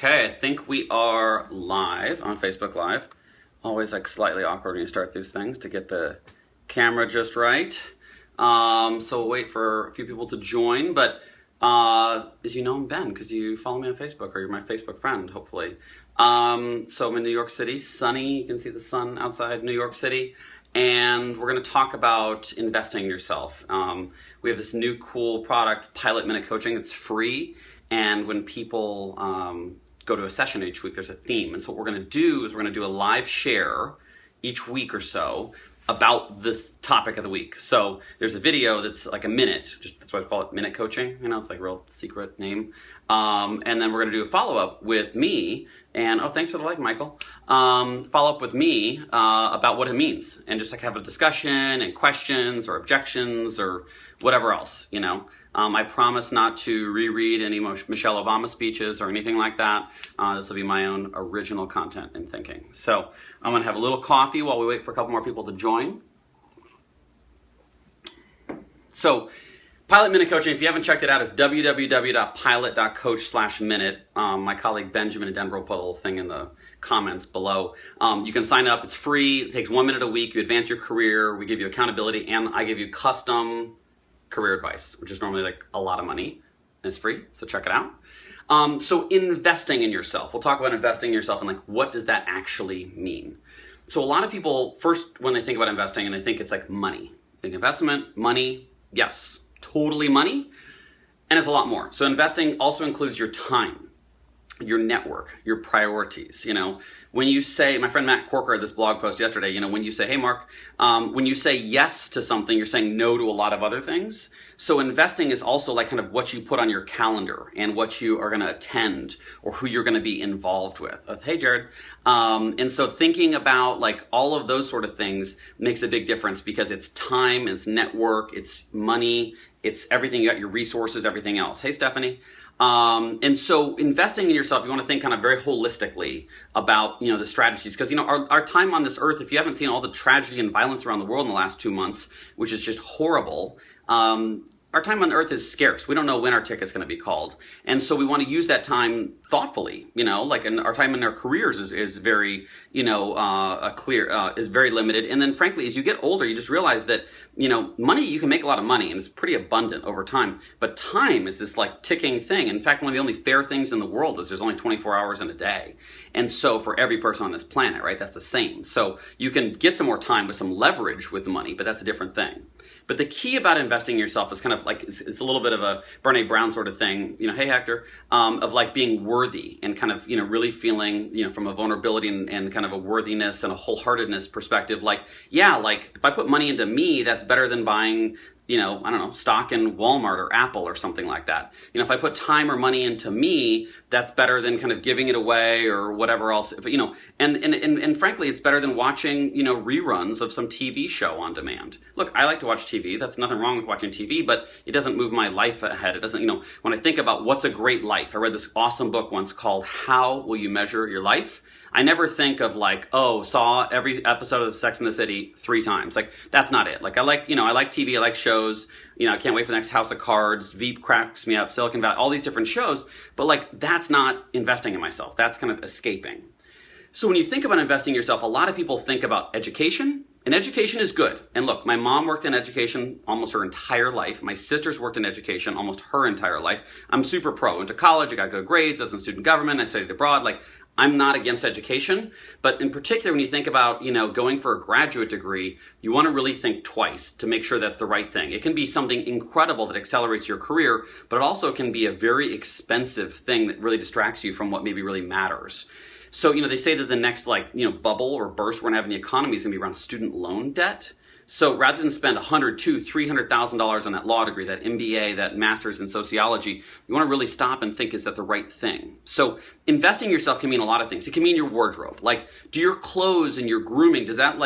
Okay, I think we are live on Facebook Live. Always like slightly awkward when you start these things to get the camera just right. So we'll wait for a few people to join, but as you know, I'm Ben because you follow me on Facebook or you're my Facebook friend, hopefully. So I'm in New York City, sunny. You can see the sun outside New York City. And we're going to talk about investing in yourself. We have this new cool product, Pilot Minute Coaching. It's free. And when people go to a session each week, there's a theme. And so what we're going to do is we're going to do a live share each week or so about this topic of the week. So there's a video that's like a minute. That's why I call it Minute Coaching. You know, it's like a real secret name. And then we're going to do a follow-up with me. And, oh, thanks for the like, Michael. Follow up with me about what it means. And just like have a discussion and questions or objections or whatever else, you know. I promise not to reread any Michelle Obama speeches or anything like that. This will be my own original content and thinking. So I'm going to have a little coffee while we wait for a couple more people to join. So Pilot Minute Coaching, if you haven't checked it out, it's www.pilot.coach/minute. My colleague Benjamin in Denver will put a little thing in the comments below. You can sign up. It's free. It takes 1 minute a week. You advance your career. We give you accountability, and I give you custom career advice, which is normally like a lot of money, and it's free, so check it out. So investing in yourself. We'll talk about investing in yourself and like what does that actually mean? So a lot of people, first when they think about investing, and they think it's like money. Think investment, money, yes, totally money, and it's a lot more. So investing also includes your time, your network, your priorities. You know, when you say, my friend Matt Corker had this blog post yesterday, you know, when you say, hey Mark, when you say yes to something, you're saying no to a lot of other things. So investing is also like kind of what you put on your calendar and what you are going to attend or who you're going to be involved with. Hey Jared. And so thinking about like all of those sort of things makes a big difference because it's time, it's network, it's money, it's everything. You got your resources, everything else. Hey Stephanie. And so investing in yourself, you want to think kind of very holistically about, you know, the strategies, because, you know, our time on this earth, if you haven't seen all the tragedy and violence around the world in the last 2 months, which is just horrible, our time on earth is scarce. We don't know when our ticket's going to be called. And so we want to use that time thoughtfully, you know, like our time in our careers is very, you know, is very limited. And then frankly, as you get older, you just realize that, you know, money, you can make a lot of money and it's pretty abundant over time. But time is this like ticking thing. In fact, one of the only fair things in the world is there's only 24 hours in a day. And so for every person on this planet, right, that's the same. So you can get some more time with some leverage with money, but that's a different thing. But the key about investing in yourself is kind of like, it's a little bit of a Brene Brown sort of thing, you know, hey Hector, of like being worthy and kind of, you know, really feeling, you know, from a vulnerability and kind of a worthiness and a wholeheartedness perspective, like, yeah, like if I put money into me, that's better than buying, you know, I don't know, stock in Walmart or Apple or something like that. You know, if I put time or money into me, that's better than kind of giving it away or whatever else, you know, and frankly, it's better than watching, you know, reruns of some TV show on demand. Look, I like to watch TV. That's nothing wrong with watching TV, but it doesn't move my life ahead. It doesn't, you know, when I think about what's a great life, I read this awesome book once called How Will You Measure Your Life? I never think of like, oh, saw every episode of Sex and the City 3 times. Like, that's not it. Like, I like TV, I like shows. You know, I can't wait for the next House of Cards. Veep cracks me up, Silicon Valley, all these different shows. But like, that's not investing in myself. That's kind of escaping. So when you think about investing in yourself, a lot of people think about education. And education is good. And look, my mom worked in education almost her entire life. My sister's worked in education almost her entire life. I'm super pro. Went to college, I got good grades, I was in student government, I studied abroad. Like, I'm not against education, but in particular, when you think about, you know, going for a graduate degree, you want to really think twice to make sure that's the right thing. It can be something incredible that accelerates your career, but it also can be a very expensive thing that really distracts you from what maybe really matters. So, you know, they say that the next, like, you know, bubble or burst we're going to have in the economy is going to be around student loan debt. So rather than spend $100,000, $200,000, $300,000 on that law degree, that MBA, that master's in sociology, you want to really stop and think, is that the right thing? So investing in yourself can mean a lot of things. It can mean your wardrobe. Like, do your clothes and your grooming, does that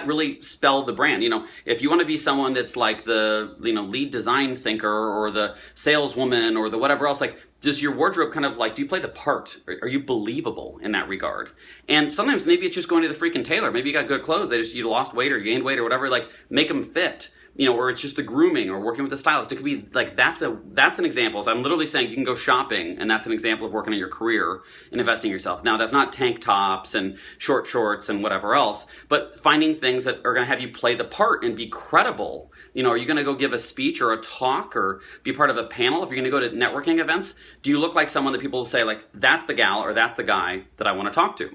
really spell the brand? You know, if you want to be someone that's like the, you know, lead design thinker or the saleswoman or the whatever else, like, does your wardrobe kind of like, do you play the part? Are you believable in that regard? And sometimes maybe it's just going to the freaking tailor. Maybe you got good clothes. You lost weight or you gained weight or whatever, like make them fit. or it's just the grooming or working with a stylist. It could be like, that's an example. So I'm literally saying you can go shopping, and that's an example of working on your career and investing in yourself. Now, that's not tank tops and short shorts and whatever else, but finding things that are going to have you play the part and be credible. Are you going to go give a speech or a talk or be part of a panel? If you're going to go to networking events, do you look like someone that people will say, like, that's the gal or that's the guy that I want to talk to?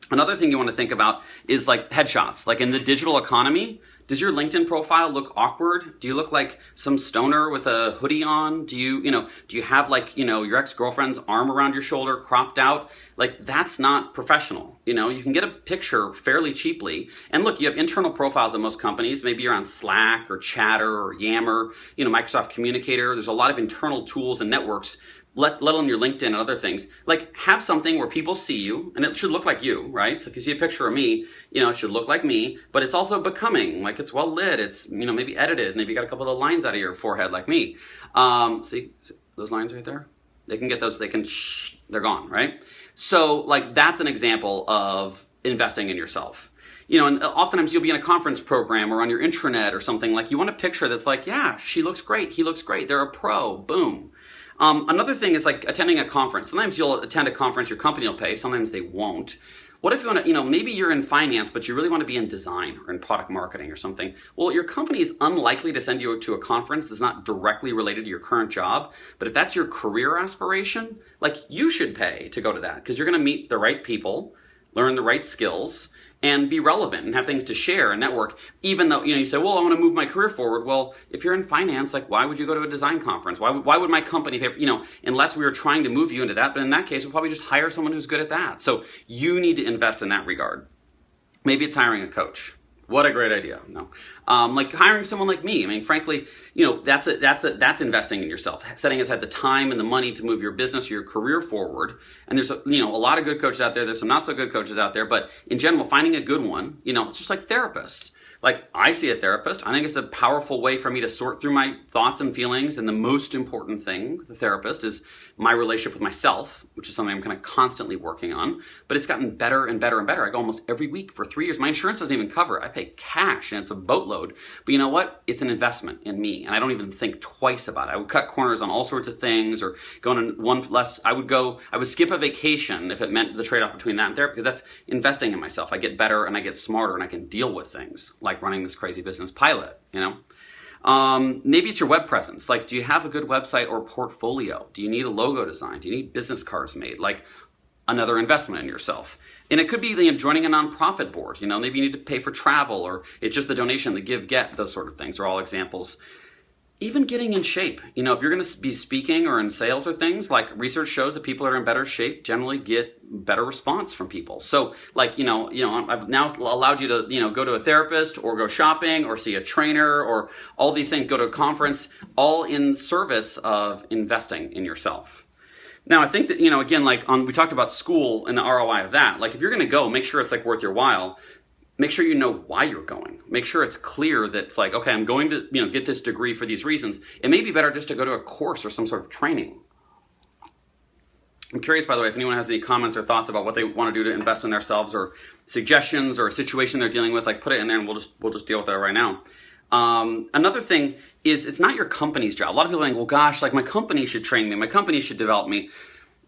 Another thing you want to think about is like headshots. Like in the digital economy, does your LinkedIn profile look awkward? Do you look like some stoner with a hoodie on? Do you have like, your ex-girlfriend's arm around your shoulder cropped out? Like, that's not professional. You can get a picture fairly cheaply. And look, you have internal profiles at most companies. Maybe you're on Slack or Chatter or Yammer, Microsoft Communicator. There's a lot of internal tools and networks, let alone your LinkedIn and other things. Like, have something where people see you, and it should look like you, right? So if you see a picture of me, it should look like me, but it's also becoming, like it's well lit, it's, maybe edited, maybe you got a couple of the lines out of your forehead like me. See those lines right there? They can get those, they're gone, right? So like, that's an example of investing in yourself. And oftentimes you'll be in a conference program or on your intranet or something, like you want a picture that's like, yeah, she looks great, he looks great, they're a pro, boom. Another thing is like attending a conference. Sometimes you'll attend a conference your company will pay, sometimes they won't. What if you want to, maybe you're in finance, but you really want to be in design or in product marketing or something? Well, your company is unlikely to send you to a conference that's not directly related to your current job. But if that's your career aspiration, like you should pay to go to that because you're going to meet the right people, learn the right skills, and be relevant and have things to share and network, even though, you say, well, I want to move my career forward. Well, if you're in finance, like, why would you go to a design conference? Why would my company pay for, unless we were trying to move you into that, but in that case, we'll probably just hire someone who's good at that. So you need to invest in that regard. Maybe it's hiring a coach. What a great idea. No. Like hiring someone like me. I mean, frankly, that's investing in yourself, setting aside the time and the money to move your business or your career forward. And there's a lot of good coaches out there. There's some not so good coaches out there, but in general, finding a good one, it's just like therapists. Like, I see a therapist. I think it's a powerful way for me to sort through my thoughts and feelings. And the most important thing, the therapist, is my relationship with myself, which is something I'm kind of constantly working on. But it's gotten better and better and better. I go almost every week for 3 years. My insurance doesn't even cover it. I pay cash, and it's a boatload. But you know what? It's an investment in me, and I don't even think twice about it. I would cut corners on all sorts of things, or go on one less. I would skip a vacation if it meant the trade-off between that and therapy, because that's investing in myself. I get better, and I get smarter, and I can deal with things like running this crazy business pilot, Maybe it's your web presence. Like, do you have a good website or portfolio? Do you need a logo design? Do you need business cards made? Like, another investment in yourself. And it could be joining a nonprofit board. Maybe you need to pay for travel, or it's just the donation, the give, get, those sort of things are all examples. Even getting in shape. If you're going to be speaking or in sales or things, like research shows that people that are in better shape generally get better response from people. So I've now allowed you to, go to a therapist or go shopping or see a trainer or all these things, go to a conference, all in service of investing in yourself. Now, I think that, again, we talked about school and the ROI of that. Like, if you're going to go, make sure it's worth your while. Make sure you know why you're going. Make sure it's clear that it's okay, I'm going to, get this degree for these reasons. It may be better just to go to a course or some sort of training. I'm curious, by the way, if anyone has any comments or thoughts about what they want to do to invest in themselves, or suggestions or a situation they're dealing with, put it in there and we'll just deal with it right now. Another thing is, it's not your company's job. A lot of people think, well, gosh, my company should train me. My company should develop me.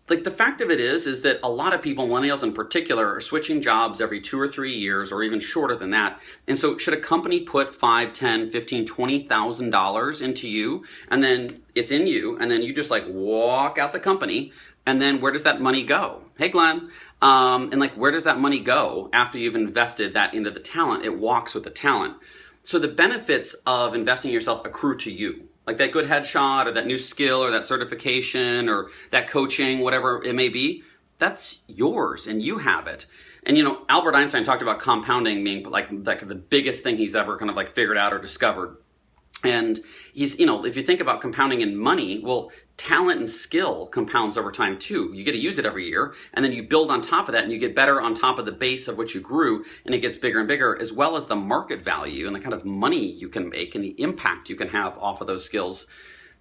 The fact of it is that a lot of people, millennials in particular, are switching jobs every 2 or 3 years, or even shorter than that. And so should a company put $5, $10, $15, $20,000 into you, and then it's in you, and then you just walk out the company, and then where does that money go? Hey, Glenn. And where does that money go after you've invested that into the talent? It walks with the talent. So the benefits of investing in yourself accrue to you. Like that good headshot or that new skill or that certification or that coaching, whatever it may be, that's yours and you have it. And Albert Einstein talked about compounding being like the biggest thing he's ever kind of figured out or discovered. And he's, if you think about compounding in money, well, talent and skill compounds over time too. You get to use it every year, and then you build on top of that, and you get better on top of the base of which you grew, and it gets bigger and bigger, as well as the market value and the kind of money you can make and the impact you can have off of those skills.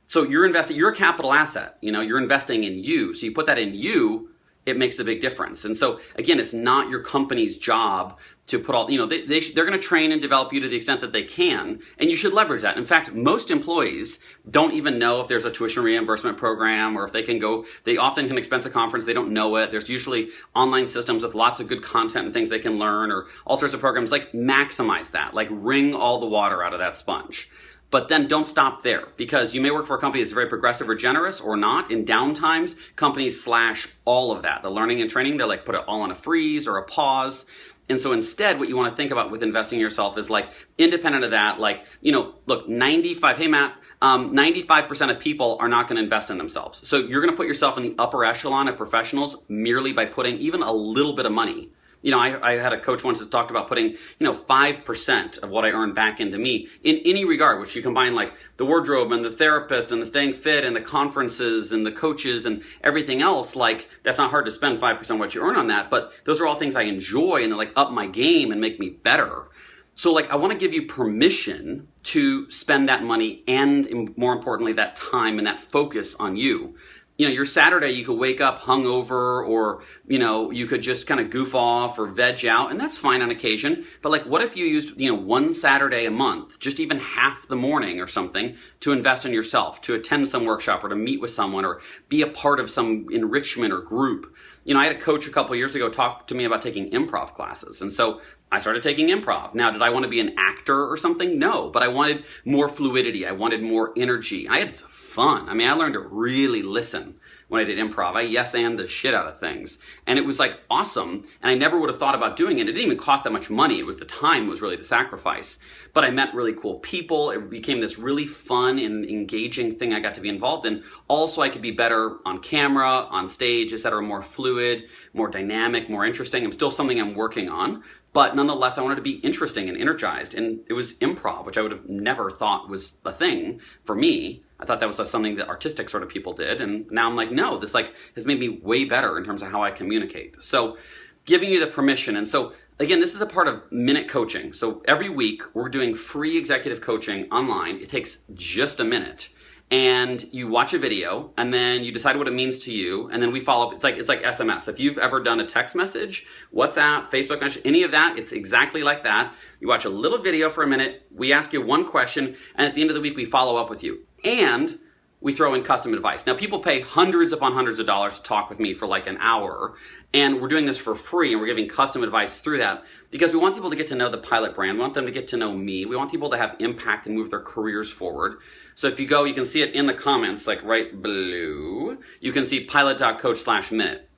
So you're a capital asset. You're investing in you. So you put that in you, it makes a big difference. And so again, it's not your company's job to put all, they're going to train and develop you to the extent that they can, and you should leverage that. In fact, most employees don't even know if there's a tuition reimbursement program or if they often can expense a conference, they don't know it. There's usually online systems with lots of good content and things they can learn, or all sorts of programs. Like, maximize that, like wring all the water out of that sponge. But then don't stop there, because you may work for a company that's very progressive or generous or not. In downtimes, companies slash all of that. The learning and training, they like put it all on a freeze or a pause. And so instead, what you want to think about with investing in yourself is like, independent of that, like, look, 95% of people are not going to invest in themselves. So you're going to put yourself in the upper echelon of professionals merely by putting even a little bit of money. I had a coach once that talked about putting, 5% of what I earn back into me in any regard, which you combine like the wardrobe and the therapist and the staying fit and the conferences and the coaches and everything else. Like, that's not hard to spend 5% of what you earn on that, but those are all things I enjoy and they like up my game and make me better. So like, I want to give you permission to spend that money and, more importantly, that time and that focus on you. Your Saturday, you could wake up hungover, or, you could just kind of goof off or veg out, and that's fine on occasion. But like, what if you used, one Saturday a month, just even half the morning or something, to invest in yourself, to attend some workshop or to meet with someone or be a part of some enrichment or group? I had a coach a couple years ago talk to me about taking improv classes. And so I started taking improv. Now, did I want to be an actor or something? No, but I wanted more fluidity. I wanted more energy. I had fun. I learned to really listen when I did improv. I yes-and the shit out of things. And it was like awesome. And I never would have thought about doing it. It didn't even cost that much money. It was the time was really the sacrifice. But I met really cool people. It became this really fun and engaging thing I got to be involved in. Also, I could be better on camera, on stage, etc., more fluid, more dynamic, more interesting. It's still something I'm working on. But nonetheless, I wanted to be interesting and energized. And it was improv, which I would have never thought was a thing for me. I thought that was something that artistic sort of people did. And now I'm like, no, this like has made me way better in terms of how I communicate. So giving you the permission. And so again, this is a part of Minute Coaching. So every week we're doing free executive coaching online. It takes just a minute. And you watch a video, and then you decide what it means to you, and then we follow up. It's like SMS. If you've ever done a text message, WhatsApp, Facebook message, any of that, it's exactly like that. You watch a little video for a minute, we ask you one question, and at the end of the week, we follow up with you. And we throw in custom advice. Now, people pay hundreds upon hundreds of dollars to talk with me for like an hour, and we're doing this for free, and we're giving custom advice through that because we want people to get to know the Pilot brand. We want them to get to know me. We want people to have impact and move their careers forward. So if you go, you can see it in the comments, like right below. You can see pilot.coach/minute.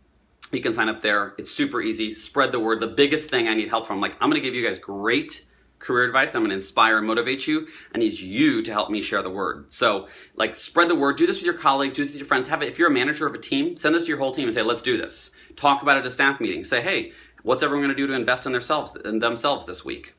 You can sign up there. It's super easy. Spread the word. The biggest thing I need help from, like, I'm going to give you guys great career advice. I'm going to inspire and motivate you. I need you to help me share the word. So like, spread the word. Do this with your colleagues. Do this with your friends. Have it. If you're a manager of a team, send this to your whole team and say, let's do this. Talk about it at a staff meeting. Say, hey, what's everyone going to do to invest in themselves this week?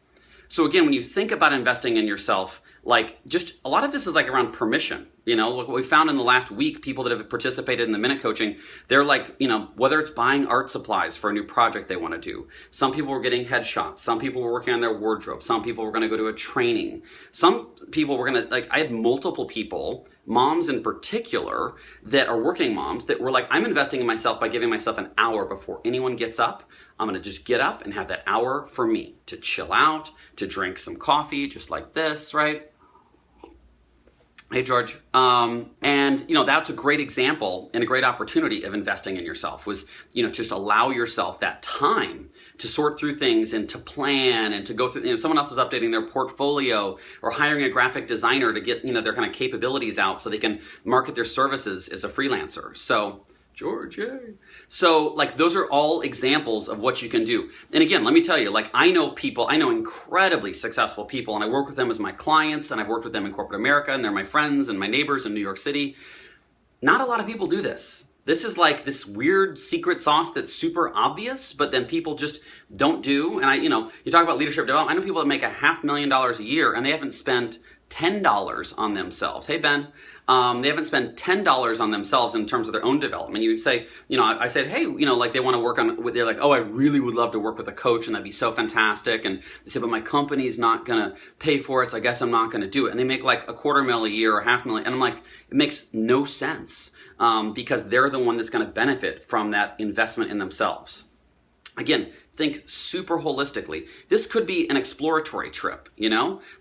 So again, when you think about investing in yourself, like, just a lot of this is like around permission. What we found in the last week, people that have participated in the Minute Coaching, they're like, whether it's buying art supplies for a new project they want to do. Some people were getting headshots. Some people were working on their wardrobe. Some people were going to go to a training. Some people were going to, like, I had multiple people, moms in particular, that are working moms that were like, I'm investing in myself by giving myself an hour before anyone gets up. I'm going to just get up and have that hour for me to chill out, to drink some coffee, just like this, right? Hey, George. That's a great example and a great opportunity of investing in yourself was, just allow yourself that time to sort through things and to plan and to go through, someone else is updating their portfolio or hiring a graphic designer to get, their kind of capabilities out so they can market their services as a freelancer. So, George, yay. So like, those are all examples of what you can do. And again, let me tell you, like, I know incredibly successful people, and I work with them as my clients, and I've worked with them in corporate America, and they're my friends and my neighbors in New York City. Not a lot of people do this. This is like this weird secret sauce that's super obvious, but then people just don't do. And you talk about leadership development. I know people that make $500,000 a year, and they haven't spent $10 on themselves. Hey, Ben. They haven't spent $10 on themselves in terms of their own development. You would say, I said, hey, like they want to work on, they're like, oh, I really would love to work with a coach and that'd be so fantastic. And they say, but my company's not going to pay for it, so I guess I'm not going to do it. And they make like $250,000 a year or $500,000. And I'm like, it makes no sense because they're the one that's going to benefit from that investment in themselves. Again, think super holistically. This could be an exploratory trip,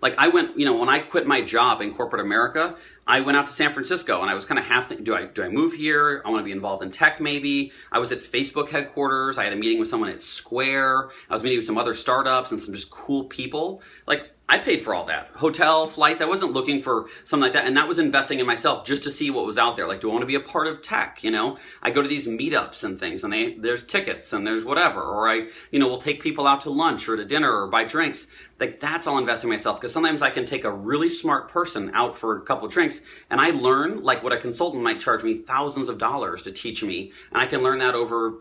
Like I went, when I quit my job in corporate America, I went out to San Francisco and I was kind of half thinking, do I move here? I want to be involved in tech maybe. I was at Facebook headquarters. I had a meeting with someone at Square. I was meeting with some other startups and some just cool people. Like I paid for all that. Hotel, flights. I wasn't looking for something like that. And that was investing in myself just to see what was out there. Like, do I want to be a part of tech? I go to these meetups and things and there's tickets and there's whatever. Or I, will take people out to lunch or to dinner or buy drinks. Like that's all investing in myself, because sometimes I can take a really smart person out for a couple of drinks and I learn like what a consultant might charge me thousands of dollars to teach me, and I can learn that over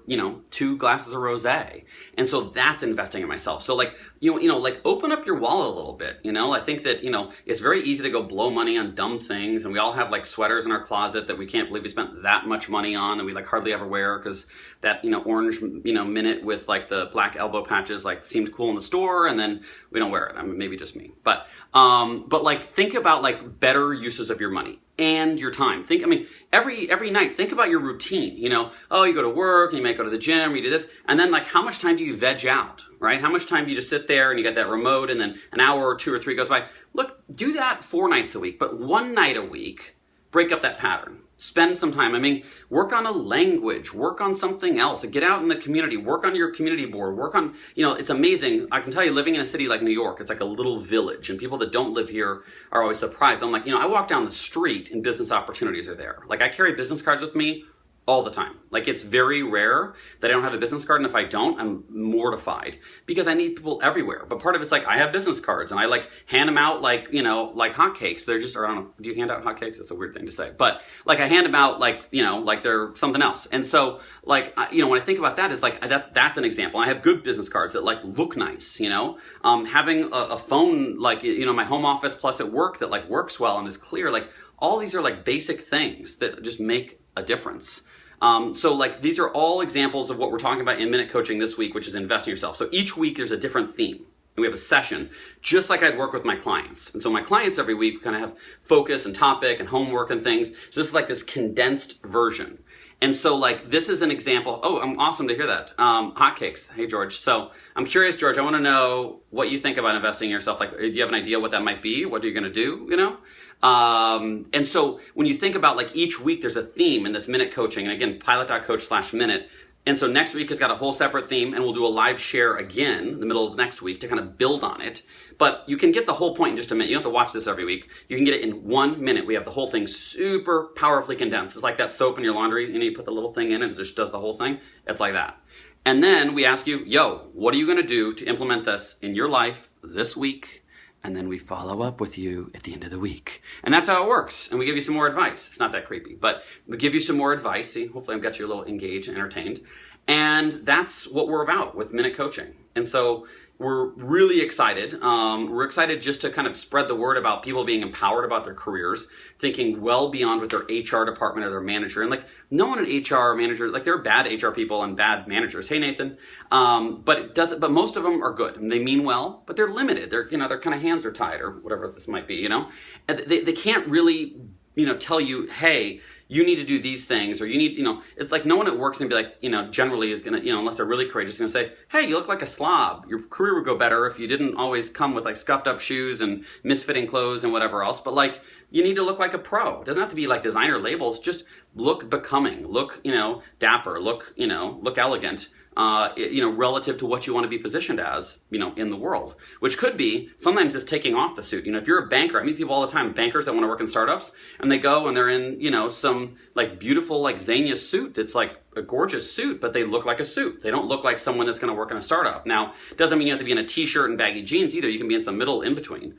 2 glasses of rosé. And so that's investing in myself. So like like open up your wallet a little bit. I think that it's very easy to go blow money on dumb things, and we all have like sweaters in our closet that we can't believe we spent that much money on and we like hardly ever wear because that orange minute with like the black elbow patches like seemed cool in the store, and then we don't wear it. I mean, maybe just me, but like think about like better uses of your money and your time. Every night, think about your routine. You go to work and you might go to the gym, or you do this, and then like how much time do you veg out, right? How much time do you just sit there and you get that remote, and then an hour or 2 or 3 goes by? Look, do that 4 nights a week, but 1 night a week, break up that pattern. Spend some time. Work on a language, work on something else, get out in the community, work on your community board, work on, it's amazing. I can tell you, living in a city like New York, it's like a little village, and people that don't live here are always surprised. I'm like, I walk down the street and business opportunities are there. Like I carry business cards with me all the time. Like it's very rare that I don't have a business card, and if I don't, I'm mortified because I need people everywhere. But part of it's like I have business cards and I like hand them out like like hotcakes. They're just, or I don't know, do you hand out hotcakes? That's a weird thing to say, but like I hand them out like like they're something else. And so like when I think about that, is like that's an example. I have good business cards that like look nice. Having a phone like my home office plus at work that like works well and is clear. Like all these are like basic things that just make a difference. So like these are all examples of what we're talking about in Minute Coaching this week, which is invest in yourself. So each week there's a different theme. And we have a session, just like I'd work with my clients. And so my clients every week kind of have focus and topic and homework and things. So this is like this condensed version. And so like this is an example. Oh, I'm awesome to hear that. Hotcakes. Hey, George. So I'm curious, George, I want to know what you think about investing in yourself. Like, do you have an idea what that might be? What are you going to do, And so when you think about like each week, there's a theme in this Minute Coaching. And again, pilot.coach/minute. And so next week has got a whole separate theme, and we'll do a live share again in the middle of next week to kind of build on it. But you can get the whole point in just a minute. You don't have to watch this every week. You can get it in 1 minute. We have the whole thing super powerfully condensed. It's like that soap in your laundry. You put the little thing in and it just does the whole thing. It's like that. And then we ask you, what are you going to do to implement this in your life this week? And then we follow up with you at the end of the week. And that's how it works. And we give you some more advice. It's not that creepy, but we give you some more advice. See, hopefully I've got you a little engaged and entertained. And that's what we're about with Minute Coaching. And so we're really excited. We're excited just to kind of spread the word about people being empowered about their careers, thinking well beyond what their HR department or their manager. And like no one an HR manager, like there are bad HR people and bad managers. Hey, Nathan. But most of them are good and they mean well, but they're limited. They're, their kind of hands are tied or whatever this might be, And they can't really, tell you, hey, you need to do these things, or you need, it's like no one at work's gonna be like, generally is gonna, unless they're really courageous, gonna say, hey, you look like a slob. Your career would go better if you didn't always come with like scuffed up shoes and misfitting clothes and whatever else. But like, you need to look like a pro. It doesn't have to be like designer labels. Just look becoming, look, dapper, look elegant. Relative to what you want to be positioned as, in the world, which could be sometimes it's taking off the suit. If you're a banker, I meet people all the time, bankers that want to work in startups, and they go and they're in, some like beautiful, like Zegna suit that's like a gorgeous suit, but they look like a suit. They don't look like someone that's going to work in a startup. Now, it doesn't mean you have to be in a t-shirt and baggy jeans either. You can be in some middle in between.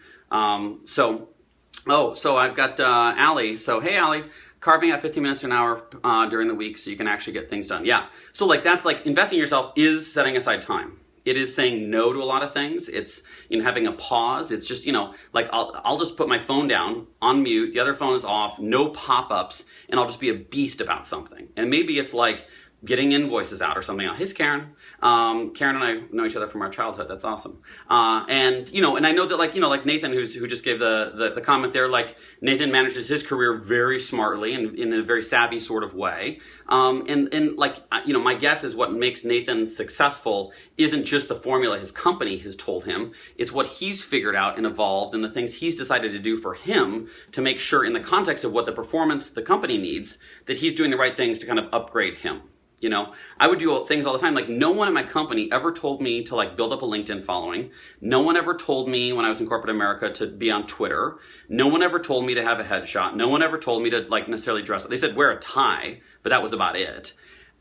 So I've got Allie. So, hey, Allie. Carving out 15 minutes to an hour during the week so you can actually get things done. Yeah. So like that's like investing in yourself is setting aside time. It is saying no to a lot of things. It's, having a pause. It's just, like I'll just put my phone down on mute. The other phone is off, no pop-ups, and I'll just be a beast about something. And maybe it's like getting invoices out or something. Hey, Karen. Karen and I know each other from our childhood. That's awesome. And I know that like Nathan, who just gave the comment there, like Nathan manages his career very smartly and in a very savvy sort of way. And my guess is what makes Nathan successful isn't just the formula his company has told him. It's what he's figured out and evolved and the things he's decided to do for him to make sure in the context of what the performance the company needs, that he's doing the right things to kind of upgrade him. I would do things all the time. Like no one in my company ever told me to like build up a LinkedIn following. No one ever told me when I was in corporate America to be on Twitter. No one ever told me to have a headshot. No one ever told me to like necessarily dress. They said wear a tie, but that was about it.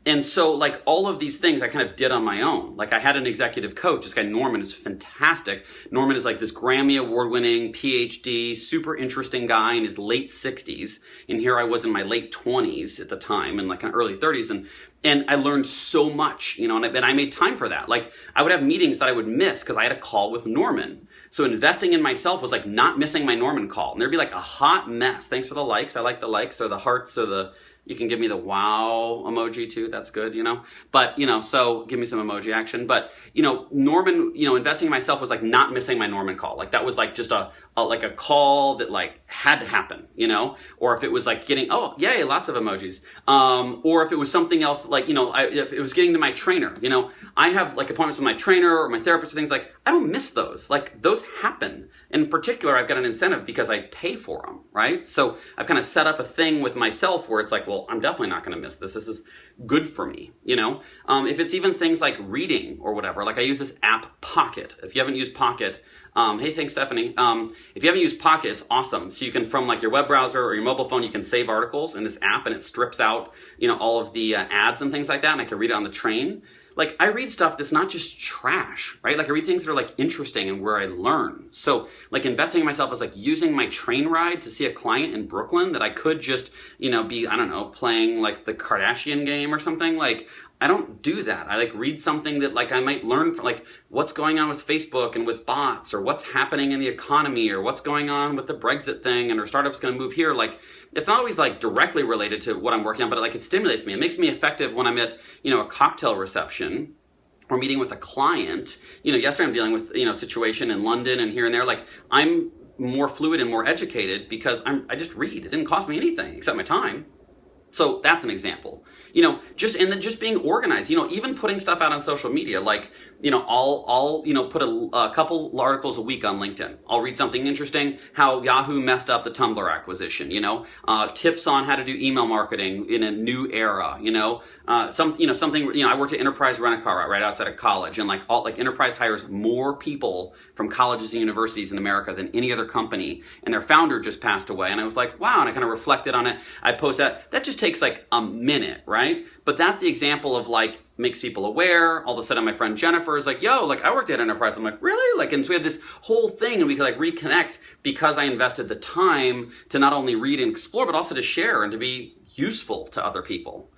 And so like all of these things I kind of did on my own. Like I had an executive coach. This guy Norman is fantastic. Norman is like this Grammy award-winning PhD, super interesting guy in his late 60s. And here I was in my late 20s at the time and like early 30s. And I learned so much, and I made time for that. Like I would have meetings that I would miss because I had a call with Norman. So investing in myself was like not missing my Norman call. And there'd be like a hot mess. Thanks for the likes. I like the likes or the hearts or you can give me the wow emoji too. That's good, But, so give me some emoji action. But, Norman, investing in myself was like not missing my Norman call. Like that was like just a call that like had to happen, Or if it was like getting, oh, yay, lots of emojis. Or if it was something else, like, if it was getting to my trainer, I have like appointments with my trainer or my therapist or things like, I don't miss those. Like those happen. In particular, I've got an incentive because I pay for them, right? So I've kind of set up a thing with myself where it's like, well, I'm definitely not going to miss this. This is good for me, If it's even things like reading or whatever, like I use this app Pocket. If you haven't used Pocket, hey, thanks, Stephanie. If you haven't used Pocket, it's awesome. So you can, from like your web browser or your mobile phone, you can save articles in this app and it strips out, all of the ads and things like that. And I can read it on the train. Like I read stuff that's not just trash, right? Like I read things that are like interesting and where I learn. So like investing in myself is like using my train ride to see a client in Brooklyn that I could just, be, I don't know, playing like the Kardashian game or something. Like I don't do that. I like read something that like I might learn from, like what's going on with Facebook and with bots, or what's happening in the economy, or what's going on with the Brexit thing, and our startup's going to move here. Like it's not always like directly related to what I'm working on, but like it stimulates me. It makes me effective when I'm at, a cocktail reception or meeting with a client. Yesterday I'm dealing with, a situation in London and here and there. Like I'm more fluid and more educated because I just read. It didn't cost me anything except my time. So that's an example, just being organized, even putting stuff out on social media, like, I'll put a couple articles a week on LinkedIn. I'll read something interesting, how Yahoo messed up the Tumblr acquisition, tips on how to do email marketing in a new era, something, I worked at Enterprise Rent-A-Car right outside of college, and Enterprise hires more people from colleges and universities in America than any other company, and their founder just passed away, and I was like, wow, and I kind of reflected on it. I post that just takes like a minute, right? But that's the example of like makes people aware. All of a sudden my friend Jennifer is like, yo, like I worked at Enterprise. I'm like, really? Like, and so we have this whole thing and we could like reconnect because I invested the time to not only read and explore, but also to share and to be useful to other people.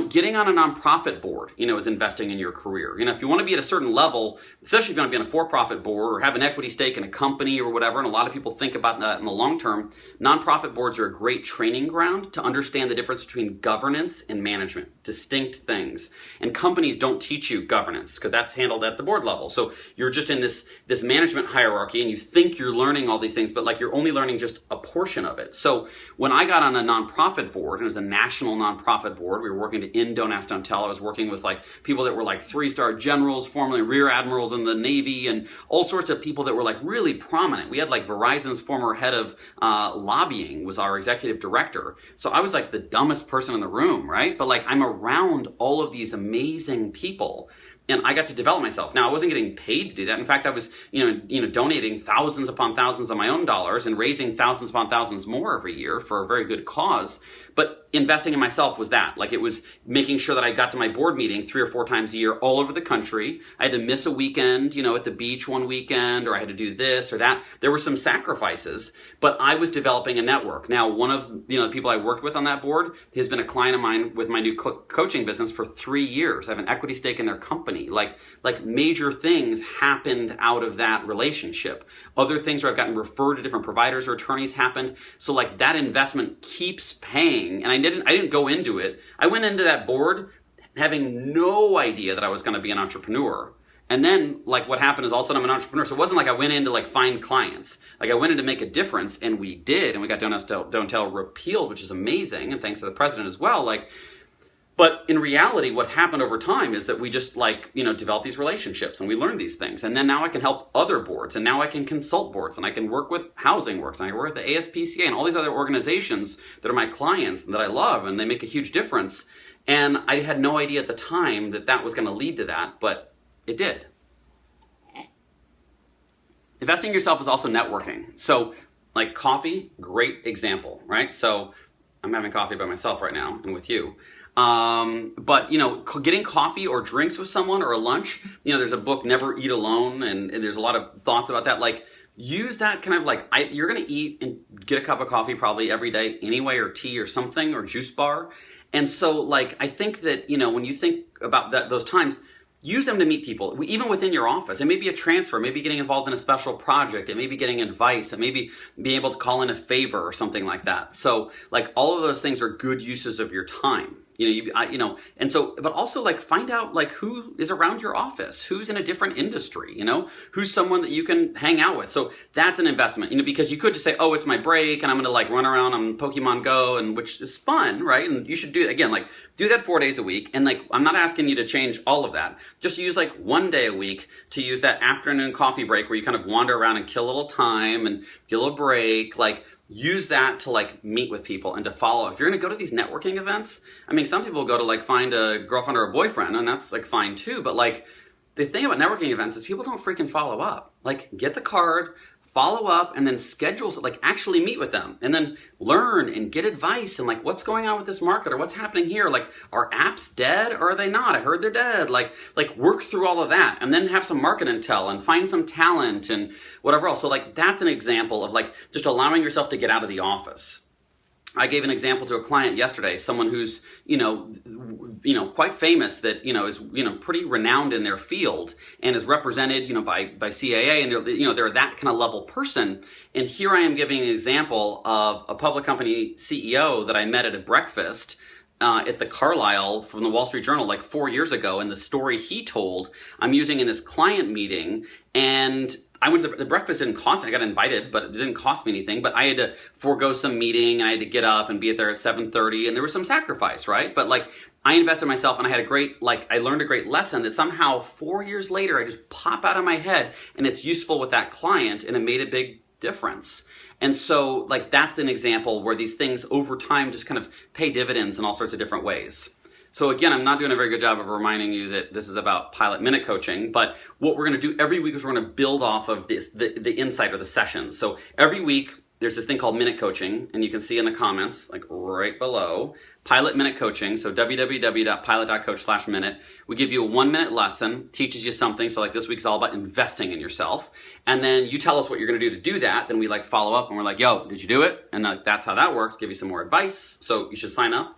Getting on a nonprofit board, is investing in your career. If you want to be at a certain level, especially if you want to be on a for-profit board or have an equity stake in a company or whatever, and a lot of people think about that in the long term, nonprofit boards are a great training ground to understand the difference between governance and management, distinct things. And companies don't teach you governance because that's handled at the board level. So you're just in this management hierarchy and you think you're learning all these things, but like you're only learning just a portion of it. So when I got on a nonprofit board, and it was a national nonprofit board, we were working to end Don't Ask, Don't Tell. I was working with like people that were like 3-star generals, formerly rear admirals in the Navy, and all sorts of people that were like really prominent. We had like Verizon's former head of lobbying was our executive director. So I was like the dumbest person in the room, right? But like I'm around all of these amazing people. And I got to develop myself. Now, I wasn't getting paid to do that. In fact, I was, donating thousands upon thousands of my own dollars and raising thousands upon thousands more every year for a very good cause. But investing in myself was that. Like, it was making sure that I got to my board meeting 3 or 4 times a year all over the country. I had to miss a weekend, at the beach one weekend, or I had to do this or that. There were some sacrifices, but I was developing a network. Now, one of the people I worked with on that board has been a client of mine with my new coaching business for 3 years. I have an equity stake in their company. Like major things happened out of that relationship. Other things where I've gotten referred to different providers or attorneys happened. So like that investment keeps paying. And I didn't go into it. I went into that board having no idea that I was going to be an entrepreneur. And then like what happened is all of a sudden I'm an entrepreneur. So it wasn't like I went in to like find clients. Like I went in to make a difference, and we did. And we got Don't Tell repealed, which is amazing. And thanks to the president as well. But in reality, what happened over time is that we just develop these relationships and we learn these things. And then now I can help other boards, and now I can consult boards, and I can work with Housing Works, and I work with the ASPCA and all these other organizations that are my clients and that I love, and they make a huge difference. And I had no idea at the time that that was going to lead to that, but it did. Investing in yourself is also networking. So like coffee, great example, right? So I'm having coffee by myself right now and with you. But getting coffee or drinks with someone or a lunch, there's a book, Never Eat Alone, and there's a lot of thoughts about that. Like, use that kind of you're going to eat and get a cup of coffee probably every day anyway, or tea or something, or juice bar. And so I think that, when you think about those times, use them to meet people, even within your office. It may be a transfer, maybe getting involved in a special project, it may be getting advice, it may be being able to call in a favor or something like that. So all of those things are good uses of your time. And so, but also find out who is around your office, who's in a different industry, who's someone that you can hang out with. So that's an investment, because you could just say, oh, it's my break and I'm going to run around on Pokemon Go, and which is fun, right? And you should do, again, do that 4 days a week. And I'm not asking you to change all of that. Just use 1 day a week to use that afternoon coffee break where you kind of wander around and kill a little time and get a little break. Use that to meet with people and to follow. If you're going to go to these networking events, some people go to find a girlfriend or a boyfriend, and that's fine too. But the thing about networking events is people don't freaking follow up. Get the card, follow up, and then schedule, actually meet with them, and then learn and get advice and what's going on with this market, or what's happening here. Are apps dead or are they not? I heard they're dead. Work through all of that, and then have some market intel and find some talent and whatever else. So that's an example of just allowing yourself to get out of the office. I gave an example to a client yesterday, someone who's, quite famous, that, is, pretty renowned in their field and is represented, by CAA, and they're that kind of level person. And here I am giving an example of a public company CEO that I met at a breakfast at the Carlisle from the Wall Street Journal 4 years ago. And the story he told, I'm using in this client meeting. And I went to the breakfast. Didn't cost. I got invited, but it didn't cost me anything. But I had to forego some meeting, and I had to get up and be there at 7:30, and there was some sacrifice, right? But I invested in myself, and I had a great I learned a great lesson that somehow 4 years later I just pop out of my head, and it's useful with that client, and it made a big difference. And so that's an example where these things over time just kind of pay dividends in all sorts of different ways. So again, I'm not doing a very good job of reminding you that this is about Pilot Minute Coaching, but what we're going to do every week is we're going to build off of this, the insight or the session. So every week there's this thing called Minute Coaching, and you can see in the comments, right below, Pilot Minute Coaching. So www.pilot.coach/minute. We give you a 1 minute lesson, teaches you something. So this week's all about investing in yourself. And then you tell us what you're going to do that. Then we follow up, and we're yo, did you do it? And that's how that works. Give you some more advice. So you should sign up.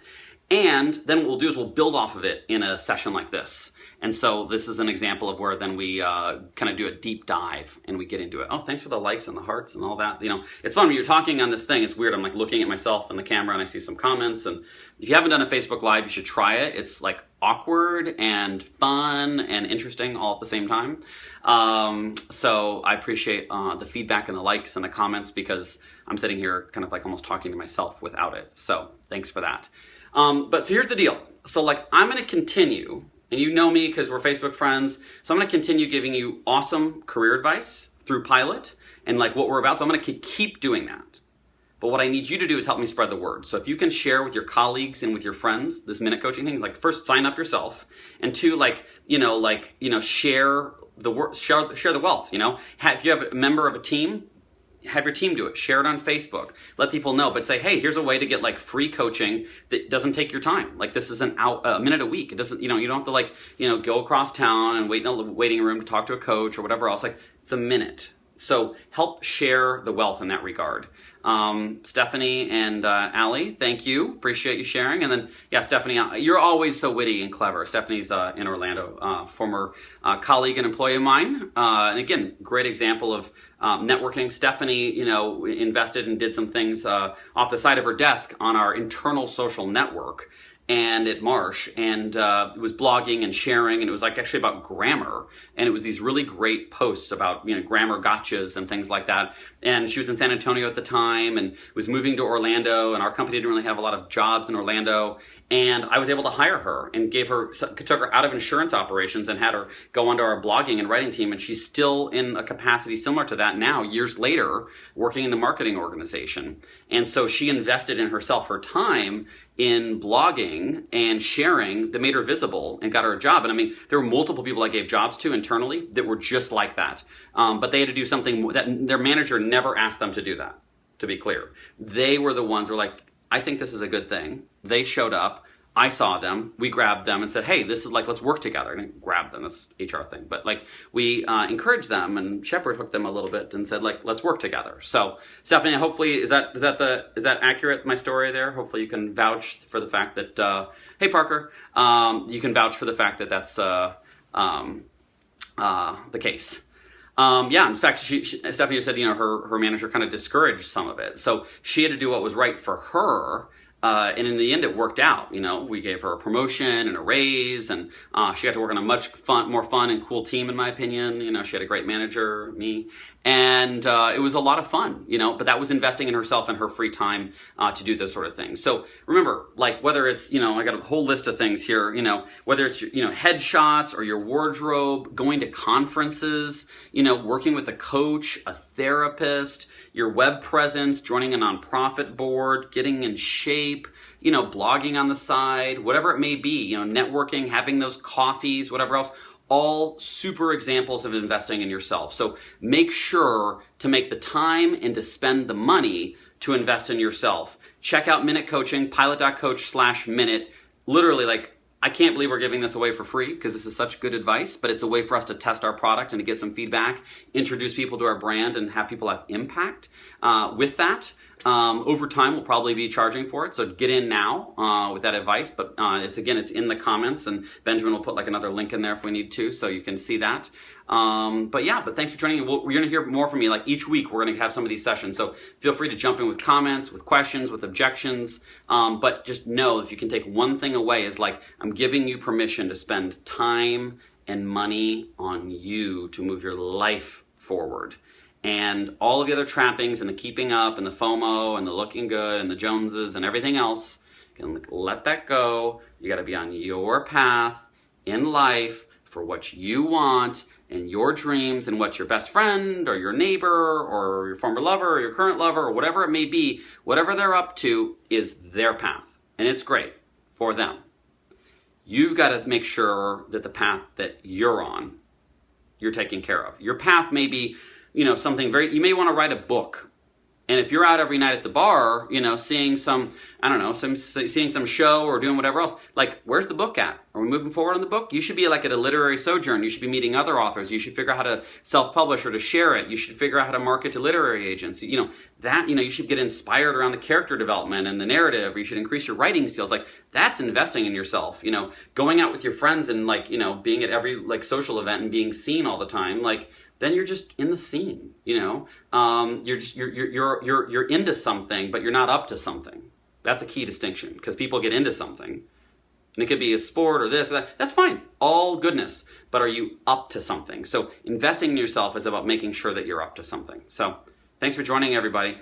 And then what we'll do is we'll build off of it in a session like this. And so this is an example of where then we kind of do a deep dive and we get into it. Oh, thanks for the likes and the hearts and all that. It's fun when you're talking on this thing. It's weird. I'm looking at myself in the camera and I see some comments. And if you haven't done a Facebook Live, you should try it. It's awkward and fun and interesting all at the same time. So I appreciate the feedback and the likes and the comments, because I'm sitting here kind of almost talking to myself without it. So thanks for that. But so here's the deal. So I'm going to continue, and you know me because we're Facebook friends. So I'm going to continue giving you awesome career advice through Pilot and what we're about. So I'm going to keep doing that. But what I need you to do is help me spread the word. So if you can share with your colleagues and with your friends this minute coaching thing, first sign up yourself, and two, share the wealth. If you have a member of a team, have your team do it. Share it on Facebook. Let people know, but say, hey, here's a way to get like free coaching that doesn't take your time. Like this is a minute a week. It doesn't, you don't have to like, go across town and wait in a waiting room to talk to a coach or whatever else. Like it's a minute. So help share the wealth in that regard. Stephanie and Allie, thank you. Appreciate you sharing. And then, yeah, Stephanie, you're always so witty and clever. Stephanie's in Orlando, former colleague and employee of mine. And again, great example of networking. Stephanie, invested and did some things off the side of her desk on our internal social network and at Marsh, and it was blogging and sharing, and it was like actually about grammar, and it was these really great posts about grammar gotchas and things like that. And she was in San Antonio at the time and was moving to Orlando, and our company didn't really have a lot of jobs in Orlando, and I was able to hire her and took her out of insurance operations and had her go onto our blogging and writing team, and she's still in a capacity similar to that now, years later, working in the marketing organization. And so she invested in herself, her time, in blogging and sharing that made her visible and got her a job. And I mean, there were multiple people I gave jobs to internally that were just like that. But they had to do something that their manager never asked them to do that, to be clear. They were the ones who were like, I think this is a good thing. They showed up. I saw them, we grabbed them and said, hey, this is like, let's work together. And grab them, that's HR thing. But like we encouraged them and shepherd hooked them a little bit and said like, let's work together. So Stephanie, hopefully, is that accurate, my story there? Hopefully you can vouch for the fact that, hey Parker, you can vouch for the fact that that's the case. In fact, Stephanie said, her manager kind of discouraged some of it. So she had to do what was right for her. And in the end, it worked out. We gave her a promotion and a raise, and she got to work on a much more fun and cool team, in my opinion. She had a great manager, me, and it was a lot of fun. But that was investing in herself and her free time to do those sort of things. So remember, like whether it's I got a whole list of things here. Whether it's headshots or your wardrobe, going to conferences, working with a coach, a therapist, your web presence, joining a nonprofit board, getting in shape, blogging on the side, whatever it may be, networking, having those coffees, whatever else, all super examples of investing in yourself. So make sure to make the time and to spend the money to invest in yourself. Check out Minute Coaching, pilot.coach/minute. Literally, like, I can't believe we're giving this away for free because this is such good advice, but it's a way for us to test our product and to get some feedback, introduce people to our brand, and have people have impact with that. Over time, we'll probably be charging for it, so get in now with that advice. But it's in the comments, and Benjamin will put like another link in there if we need to, so you can see that. But thanks for joining. We're going to hear more from you. Like each week, we're going to have some of these sessions. So feel free to jump in with comments, with questions, with objections. But just know if you can take one thing away is like, I'm giving you permission to spend time and money on you to move your life forward. And all of the other trappings and the keeping up and the FOMO and the looking good and the Joneses and everything else, you can let that go. You got to be on your path in life for what you want and your dreams and what your best friend or your neighbor or your former lover or your current lover or whatever it may be, whatever they're up to is their path. And it's great for them. You've got to make sure that the path that you're on, you're taking care of. Your path may be something you may want to write a book. And if you're out every night at the bar, seeing some show or doing whatever else, like, where's the book at? Are we moving forward on the book? You should be like at a literary sojourn. You should be meeting other authors. You should figure out how to self-publish or to share it. You should figure out how to market to literary agents. You should get inspired around the character development and the narrative, or you should increase your writing skills. Like, that's investing in yourself. Going out with your friends and being at every social event and being seen all the time, then you're just in the scene, you're into something, but you're not up to something. That's a key distinction, because people get into something, and it could be a sport or this or that. That's fine, all goodness, but are you up to something? So investing in yourself is about making sure that you're up to something. So thanks for joining, everybody.